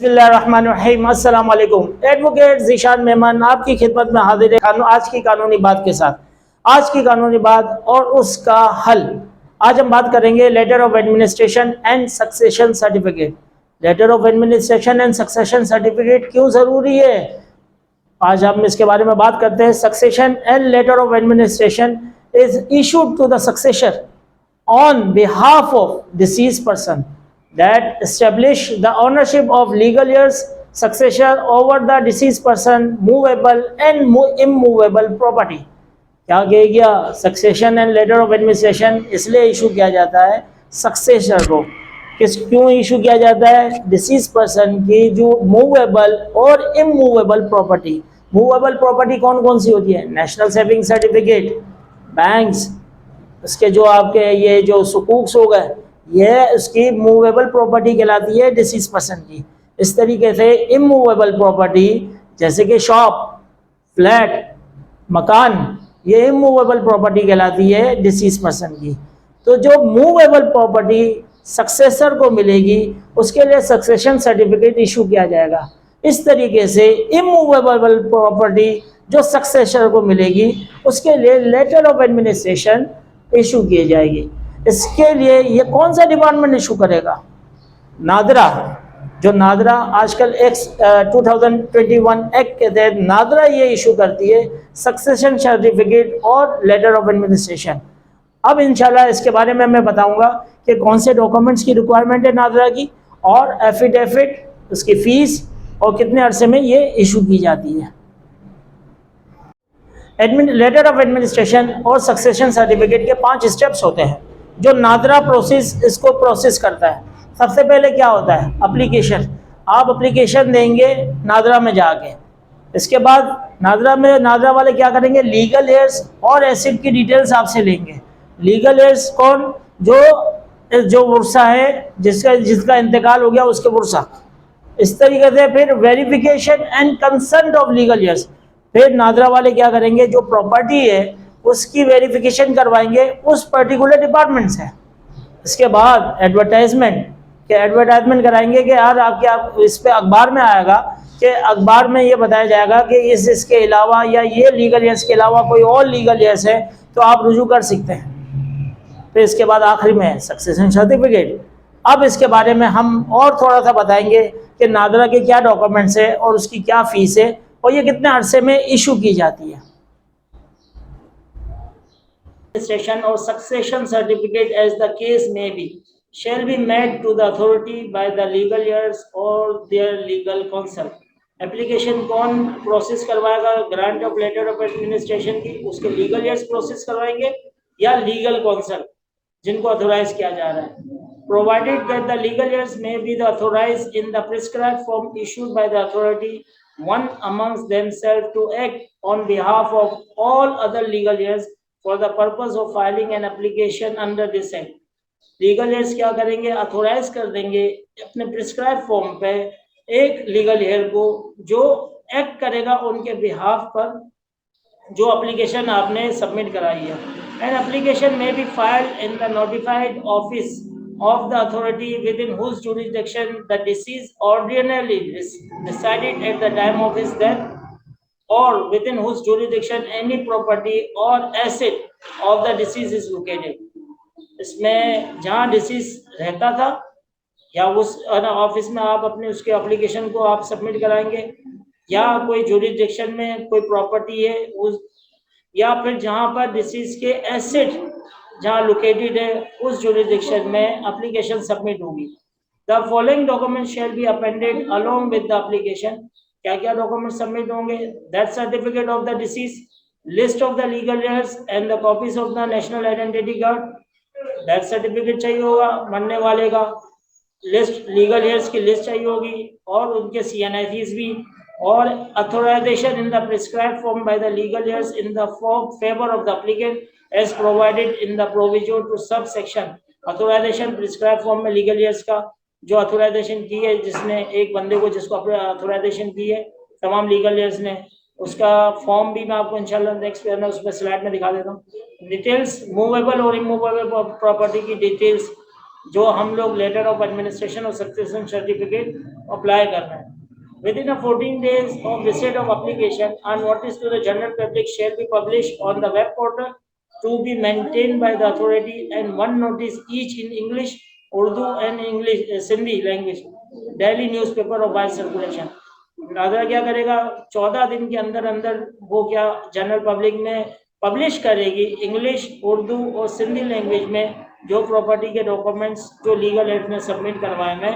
बिस्मिल्लाहिर्रहमानिर्रहीम। अस्सलाम वालेकुम। एडवोकेट ज़ीशान मेमन आपकी खिदमत में हाजिर है आज की कानूनी बात के साथ। आज की कानूनी बात और उसका हल। आज हम बात करेंगे letter of administration and succession certificate. Letter of administration and succession certificate क्यों ज़रूरी है, आज हम इसके बारे में बात करते हैं। Succession and letter of administration is issued to the successor on behalf of deceased person that establish the ownership of legal heirs successor over the deceased person movable and immovable property। क्या कह गया? Succession and letter of administration इसलिए issue किया जाता है successor को। क्यों issue किया जाता है? डिसीज पर्सन की जो मूवेबल और इमूवेबल प्रॉपर्टी। मूवेबल प्रॉपर्टी कौन कौन सी होती है? नेशनल सेविंग सर्टिफिकेट, बैंक्स, उसके जो आपके ये जो सुकूक्स हो गए, ये उसकी मूवेबल प्रॉपर्टी कहलाती है डिसीज पर्सन की। इस तरीके से इमूवेबल प्रॉपर्टी जैसे कि शॉप, फ्लैट, मकान, ये इमूवेबल प्रॉपर्टी कहलाती है डिसीज पर्सन की। तो जो मूवेबल प्रॉपर्टी सक्सेसर को मिलेगी उसके लिए सक्सेशन सर्टिफिकेट इशू किया जाएगा। इस तरीके से इमूवेबल प्रॉपर्टी जो सक्सेसर को मिलेगी उसके लिए लेटर ऑफ एडमिनिस्ट्रेशन इशू किए जाएगी। इसके लिए ये कौन सा डिपार्टमेंट इशू करेगा? नादरा। जो नादरा आजकल 2021 एक्ट के तहत नादरा ये इशू करती है सक्सेशन सर्टिफिकेट और लेटर ऑफ एडमिनिस्ट्रेशन। अब इंशाल्लाह इसके बारे में मैं बताऊंगा कि कौन से डॉक्यूमेंट्स की रिक्वायरमेंट है नादरा की, और एफिडेविट, उसकी फीस और कितने अरसे में ये इशू की जाती है। लेटर ऑफ एडमिनिस्ट्रेशन और सक्सेशन सर्टिफिकेट के 5 स्टेप्स होते हैं जो नादरा प्रोसेस इसको प्रोसेस करता है। सबसे पहले क्या होता है? एप्लीकेशन। आप एप्लीकेशन देंगे नादरा में जाके। इसके बाद नादरा वाले क्या करेंगे? लीगल हेयर्स और एसिड की डिटेल्स आपसे लेंगे। लीगल हेयर्स कौन? जो वर्षा है, जिसका इंतकाल हो गया उसके वर्षा। इस तरीके से फिर verification and consent of legal hairs. फिर नादरा वाले क्या करेंगे? जो प्रॉपर्टी है उसकी वेरिफिकेशन करवाएंगे उस पर्टिकुलर डिपार्टमेंट से। इसके बाद एडवर्टाइजमेंट कराएंगे कि यार आपके इस पे अखबार में आएगा कि अखबार में ये बताया जाएगा कि इसके अलावा या ये लीगल हेयर्स के अलावा कोई और लीगल हेयर्स है तो आप रुजू कर सकते हैं। फिर इसके बाद आखिरी में सक्सेशन सर्टिफिकेट। अब इसके बारे में हम और थोड़ा सा बताएंगे कि नादरा के क्या डॉक्यूमेंट्स है और उसकी क्या फीस है और ये कितने अरसे में इशू की जाती है। Registration or succession certificate, as the case may be, shall be made to the authority by the legal heirs or their legal counsel। Application कौन प्रोसेस करवाएगा? Grant of letter of administration की उसके legal heirs process करवाएंगे या legal council जिनको authorise किया जा रहा है। Provided that the legal heirs may be the authorized in the prescribed form issued by the authority, one amongst themselves to act on behalf of all other legal heirs for the purpose of filing an application under this act। Legal hairs क्या करेंगे? Authorise कर देंगे अपने prescribe form पे एक legal hair को जो act करेगा उनके बिहाफ पर जो एप्लीकेशन आपने सबमिट कराई है। एन एप्लीकेशन में be filed in the notified office of the authority within whose jurisdiction the deceased ordinarily resided at the time of his death, or within whose jurisdiction any property or asset of the deceased is located। इसमें जहाँ disease रहता था या उस office में आप अपने उसके एप्लीकेशन को आप सबमिट कराएंगे, या कोई जुरिडिक्शन में कोई प्रॉपर्टी है उस, या फिर जहाँ पर डिसीज के एसेट जहाँ लोकेटेड है उस जुरिडिक्शन में एप्लीकेशन सबमिट होगी। The following document shall be appended along with the application. क्या क्या डॉक्यूमेंट सबमिट होंगे? That certificate of the disease, list of the legal hairs and the copies of the national identity card. Death certificate चाहिए होगा मरने वाले का, list legal hairs की list चाहिए होगी और उनके CNICs भी, और authorisation in the prescribed form by the legal hairs in the favour of the applicant as provided in the provision to subsection। Authorisation prescribe form में लीगल हेयर्स का जो अथोराइजेशन की है, जिसने एक बंदे को जिसको अथोराइजेशन की है तमाम लीगल हेयर्स ने, उसका फॉर्म भी मैं आपको इंशाल्लाह नेक्स्ट उस पर स्लाइड में दिखा देता हूँ। डिटेल्स मूवेबल और इमूवेबल प्रॉपर्टी की डिटेल्स जो हम लोग लेटर ऑफ एडमिनिस्ट्रेशन और सक्सेशन सर्टिफिकेट अप्लाई कर रहे हैं. Within a 14 days of receipt of application, a notice to the general public shall be published on the web portal to be maintained by the authority, and one notice each in English, Urdu and English Sindhi language, daily newspaper of wide circulation. NADRA क्या करेगा, 14 दिन के अंदर अंदर वो क्या general public में publish करेगी इंग्लिश, उर्दू और सिंधी लैंग्वेज में जो प्रॉपर्टी के डॉक्यूमेंट्स जो लीगल एड में सबमिट करवाए हैं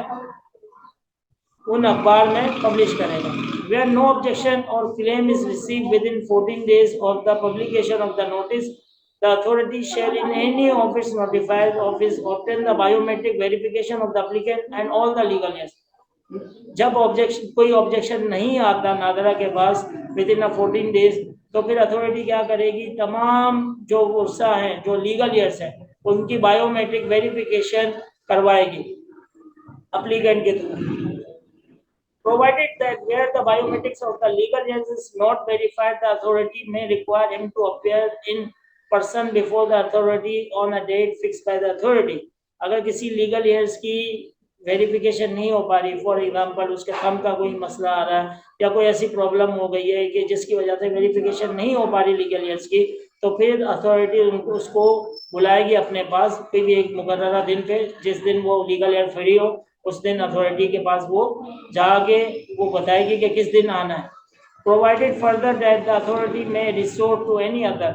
उन अखबार में पब्लिश करेगा. Where no objection or claim is received within 14 days of the publication of the notice, the authority shall in any of its notified office obtain the biometric verification of the applicant and all the legal years. जब कोई objection नहीं आता नादरा के पास with in 14 days, तो फिर authority क्या करेगी, तमाम जो वर्षा है जो लीगल ईयर्स है उनकी बायोमेट्रिक वेरिफिकेशन करवाएगी अप्लीकेंट के through. Provided that where the biometrics of the legal years is not verified, the authority may require him to appear in person before the authority on a date fixed by the authority. अगर किसी legal years की verification नहीं हो पा रही, for example उसके thumb का कोई मसला आ रहा है या कोई ऐसी प्रॉब्लम हो गई है कि जिसकी वजह से वेरिफिकेशन नहीं हो पा रही लीगल ईयर्स की, तो फिर अथॉरिटी उसको बुलाएगी अपने पास कोई भी एक मुकर्ररा दिन पे, जिस दिन वो लीगल ईयर फ्री हो उस दिन अथॉरिटी के पास वो जाके वो बताएगी कि किस दिन आना है. Provided further that the authority may resort to any other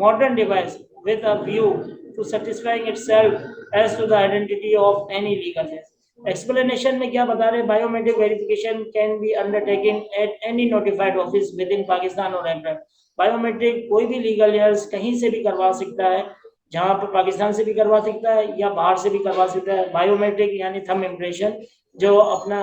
modern device with a view to satisfying itself as to the identity of any legal heir. Explanation में क्या बता रहे, biometric verification can be undertaken at any notified office within Pakistan और abroad. Biometric कोई भी legal years कहीं से भी करवा सकता है, जहाँ पर पाकिस्तान से भी करवा सकता है या बाहर से भी करवा सकता है. बायोमेट्रिक यानी थंब इम्प्रेशन जो अपना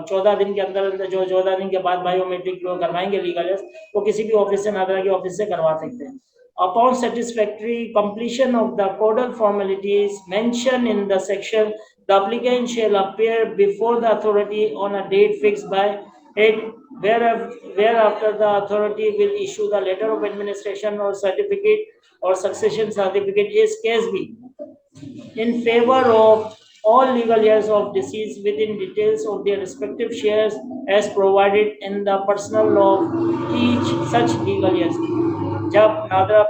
14 दिन के अंदर जो 14 दिन के बाद बायोमेट्रिक जो करवाएंगे लीगल वो किसी भी ऑफिस से नादरा के ऑफिस से करवा सकते हैं. Upon satisfactory completion of the codal formalities mentioned in the section, the applicant shall appear before the authority on a date fixed by it, whereafter the authority will issue the letter of administration or certificate or succession certificate is case be in favor of all legal heirs of deceased within details of their respective shares as provided in the personal law of each such legal heirs. जब नादरा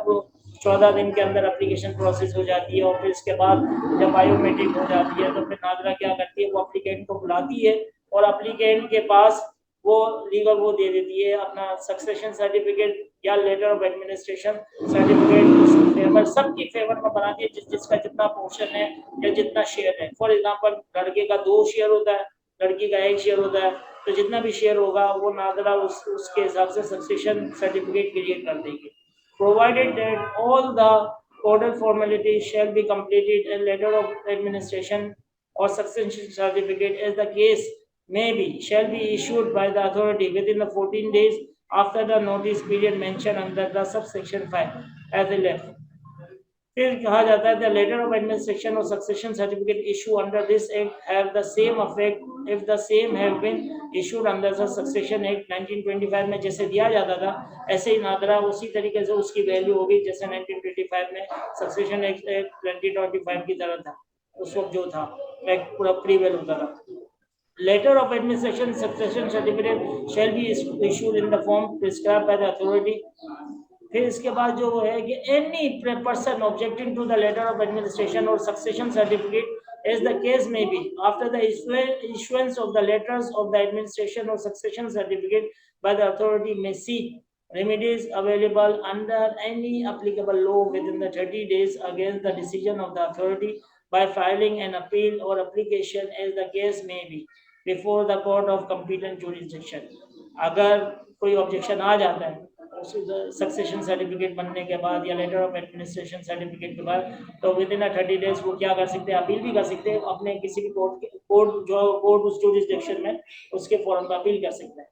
14 दिन के अंदर application process हो जाती है और फिर इसके बाद जब बायोमेट्रिक हो जाती है तो फिर नादरा क्या करती है, वो एप्लीकेंट को बुलाती है और एप्लीकेंट के पास वो लीगल वो दे देती है अपना सक्सेशन सर्टिफिकेट या letter of administration certificate favour सबकी फेवर में बनाती है जिसका जितना पोर्शन है या जितना शेयर है. फॉर एग्जांपल लड़के का 2 शेयर होता है, लड़की का 1 शेयर होता है, तो जितना भी शेयर होगा वो नादरा उसके हिसाब से सक्सेशन सर्टिफिकेट क्रिएट कर देगी. Provided that all the codal formalities shall be completed, a letter of administration or succession certificate as the case may be shall be issued by the authority within the 14 days after the notice period mentioned under the subsection 5 as the left. फिर कहा जाता है the letter of administration or succession certificate issue under this act have the same effect if the same have been issued under the succession act 1925 में जैसे दिया जाता था ऐसे ही नादरा उसी तरीके से उसकी वैल्यू होगी जैसे 1925 में सक्सेशन एक्ट 2025 की तरह था. उस वक्त जो था एक्ट पूरा प्रीवेल होता था. Letter of administration succession certificate shall be issued in the form prescribed by the authority. फिर इसके बाद जो वो है कि any person objecting to the letter of administration or succession certificate as the case may be after the issuance of the letters of the administration or succession certificate by the authority may seek remedies available under any applicable law within the 30 days against the decision of the authority by filing an appeal or application as the case may be before the court of competent jurisdiction. अगर कोई objection आ जाता है succession certificate बनने के बाद या letter of administration certificate के बाद, तो विद इन 30 डेज वो क्या कर सकते हैं, अपील भी कर सकते हैं अपने किसी भी कोर्ट उस जुरिसडिक्शन में उसके फॉर्म पर अपील कर सकते हैं.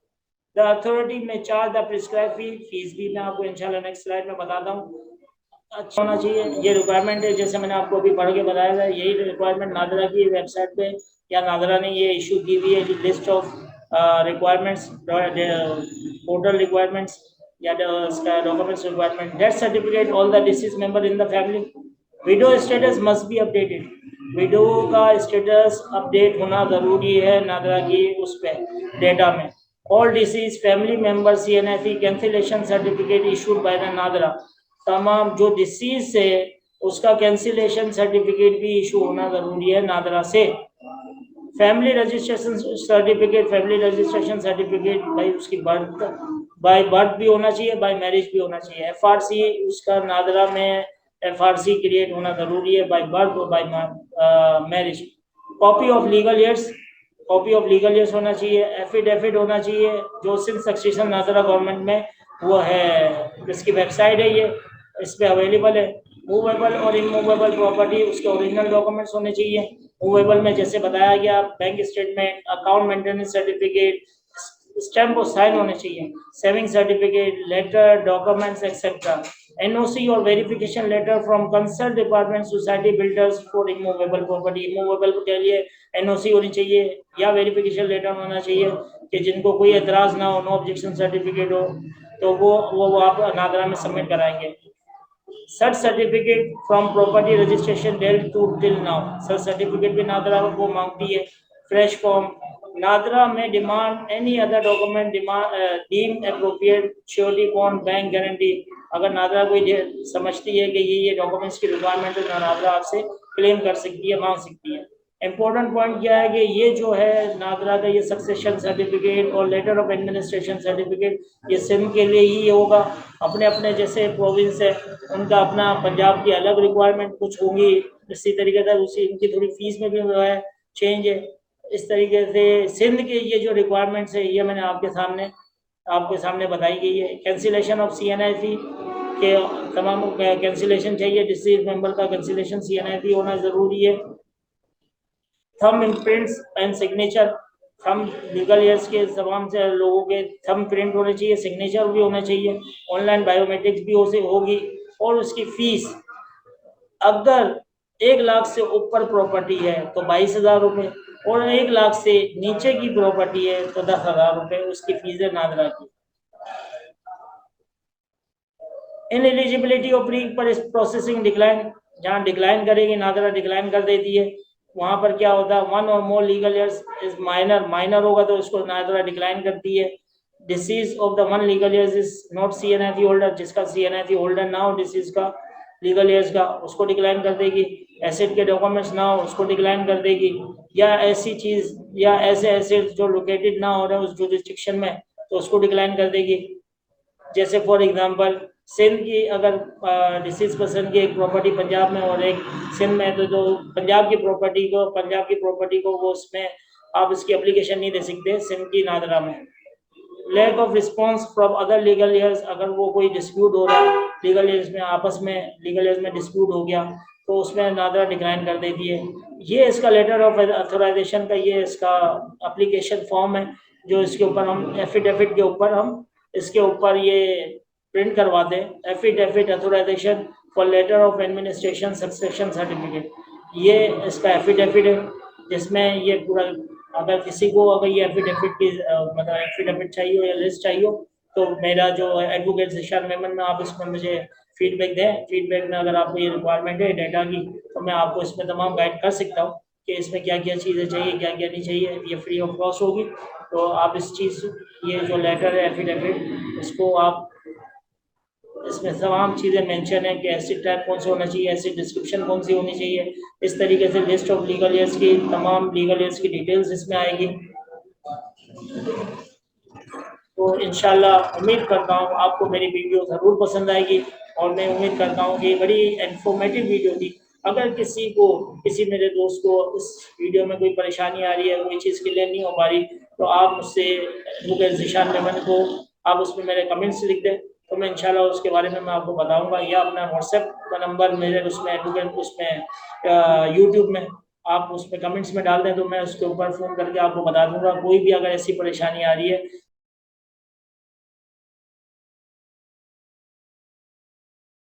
द अथॉरिटी में चार्ज द प्रिस्क्राइब फीस भी मैं आपको इंशाल्लाह नेक्स्ट स्लाइड में बताता हूँ. अच्छा होना चाहिए, ये रिक्वायरमेंट है जैसे मैंने आपको अभी पढ़ के बताया था. यही रिक्वायरमेंट नादरा की वेबसाइट पे या नादरा ने ये इशू की हुई है list of requirements portal requirements या documents requirement. Death certificate all the deceased member in the family. Widow status must be updated. Window का स्टेटस अपडेट होना ज़रूरी है नादरा की उस पर डेटा में। All disease family member CNFE cancellation certificate issued by the NADRA, तमाम जो डिसीज से उसका कैंसिलेशन सर्टिफिकेट भी इशू होना ज़रूरी है नादरा से। Family registration certificate, family registration certificate भाई उसकी बर्थ बाय बर्थ भी होना चाहिए, बाय मैरिज भी होना चाहिए। FRC उसका नादरा में FRC क्रिएट होना जरूरी है बाय बर्थ और bye marriage. Copy of legal years, copy of legal years होना चाहिए। एफिडेविट होना चाहिए जो सिंध सक्सेशन नादरा गवर्नमेंट में वो है, इसकी वेबसाइट है, ये इस पे अवेलेबल है। मूवेबल और इमूवेबल प्रॉपर्टी उसके ओरिजिनल डॉक्यूमेंट्स होने चाहिए। मूवेबल में जैसे बताया गया bank statement, account maintenance certificate, stamp और साइन होने चाहिए। Saving certificate, letter, documents etcetera. NOC और verification letter from concern department society builders for immovable property. Immovable के लिए NOC होनी चाहिए या वेरिफिकेशन लेटर होना चाहिए कि जिनको कोई एतराज ना हो, नो ऑब्जेक्शन सर्टिफिकेट हो, तो वो आप नादरा में सबमिट कराएंगे। Search certificate from property registration dealt to till now, search certificate भी नादरा को मांगती है। फ्रेश फॉर्म, नादरा में demand any other document deem appropriate, surety bond, bank guarantee. अगर नादरा कोई समझती है कि ये डॉक्यूमेंट्स की रिक्वायरमेंट है, नादरा आपसे क्लेम कर सकती है, मांग सकती है। इम्पोर्टेंट पॉइंट क्या है कि ये जो है नादरा का ये सक्सेशन सर्टिफिकेट और लेटर ऑफ एडमिनिस्ट्रेशन सर्टिफिकेट ये सिंध के लिए ही होगा। अपने अपने जैसे प्रोविंस है उनका अपना, पंजाब की अलग रिक्वायरमेंट कुछ होंगी, इसी तरीके से उसी इनकी थोड़ी फीस में भी जो है चेंज है। इस तरीके से सिंध के ये जो रिक्वायरमेंट्स है ये मैंने आपके सामने बताई गई है। कैंसिलेशन ऑफ CNFE के तमाम कैंसिलेशन चाहिए, डिसीज मेंबर का कैंसिलेशन CNFE होना जरूरी है। Thumb imprints and signature, thumb legal years के तमाम से लोगों के थंब प्रिंट होने चाहिए, सिग्नेचर भी होना चाहिए, ऑनलाइन बायोमेट्रिक्स भी होगी। और उसकी फीस अगर 1 लाख से ऊपर प्रॉपर्टी है तो 22,000 रुपये, और 1 लाख से नीचे की प्रॉपर्टी है तो 10,000 रुपये उसकी फीस है नादरा की। In eligibility of pre processing decline, जहाँ डिक्लाइन करेगी नादरा डिक्लाइन कर देती है, वहां पर क्या होता है, 1 और मोर लीगल ईयर्स इज माइनर होगा तो उसको नादरा डिक्लाइन करती है। Disease of the 1 legal years is not CNFE holder, जिसका CNFE होल्डर ना हो डिसीज का लीगल ईयर्स का, उसको डिक्लाइन कर देगी। एसेट के डॉक्यूमेंट्स ना हो उसको डिक्लाइन कर देगी, या ऐसी चीज या ऐसे एसेट जो लोकेटेड ना हो रहे उस जुरिस्डिक्शन में तो उसको डिक्लाइन कर देगी। जैसे फॉर एग्जांपल सिंध की अगर डिसीज पर्सन की एक प्रॉपर्टी पंजाब में और एक सिंध में, तो जो पंजाब की प्रॉपर्टी को वो उसमें आप इसकी एप्लीकेशन नहीं दे सकते सिंध की नादरा में। Lack of response from other legal heirs, अगर वो कोई डिस्प्यूट हो रहा है लीगल ईयर्स में, आपस में लीगल ईयर्स में डिस्प्यूट हो गया तो उसमें नादरा डिक्लाइन कर देती है। ये इसका लेटर ऑफ अथोराइजेशन का ये इसका एप्लीकेशन फॉर्म है जो इसके ऊपर हम एफिडेविट के ऊपर हम इसके ऊपर ये प्रिंट करवाते हैं। Affidavit authorization for letter of administration succession certificate, ये इसका एफिडेविट है जिसमें ये पूरा, अगर किसी को अगर ये एफिडेविट की मतलब एफिडेविट चाहिए हो या लिस्ट चाहिए हो तो मेरा जो एडवोकेट ज़िशान मेमन में आप इसमें मुझे फीडबैक दें। फीडबैक में अगर आपको ये रिक्वायरमेंट है डेटा की तो मैं आपको इसमें तमाम गाइड कर सकता हूँ कि इसमें क्या क्या चीज़ें चाहिए क्या क्या नहीं चाहिए। ये फ्री ऑफ कॉस्ट होगी, तो आप इस चीज़ ये जो लेटर है एफिडेविट इसको आप, इसमें तमाम चीज़ें मेंशन है कि एसिड टाइप कौन सा होना चाहिए, एसिड डिस्क्रिप्शन कौन सी होनी चाहिए, इस तरीके से लिस्ट ऑफ लीगल ईयर्स की तमाम लीगल ईयर्स की डिटेल्स इसमें आएगी। तो इंशाल्लाह उम्मीद करता हूँ आपको मेरी वीडियो ज़रूर पसंद आएगी और मैं उम्मीद करता हूँ कि बड़ी इन्फॉर्मेटिव वीडियो थी। अगर किसी मेरे दोस्त को इस वीडियो में कोई परेशानी आ रही है, कोई चीज़ क्लियर नहीं हो पा रही, तो आप मुझसे एडवोकेट ज़िशान मेमन को आप उसमें मेरे कमेंट्स लिख दें तो मैं इंशाल्लाह उसके बारे में मैं आपको बताऊंगा, या अपना व्हाट्सएप का नंबर मेरे उसमें एडवोकेट उसमें यूट्यूब में आप उसमें कमेंट्स में डाल दें तो मैं उसके ऊपर फ़ोन करके आपको बता दूंगा। कोई भी अगर ऐसी परेशानी आ रही है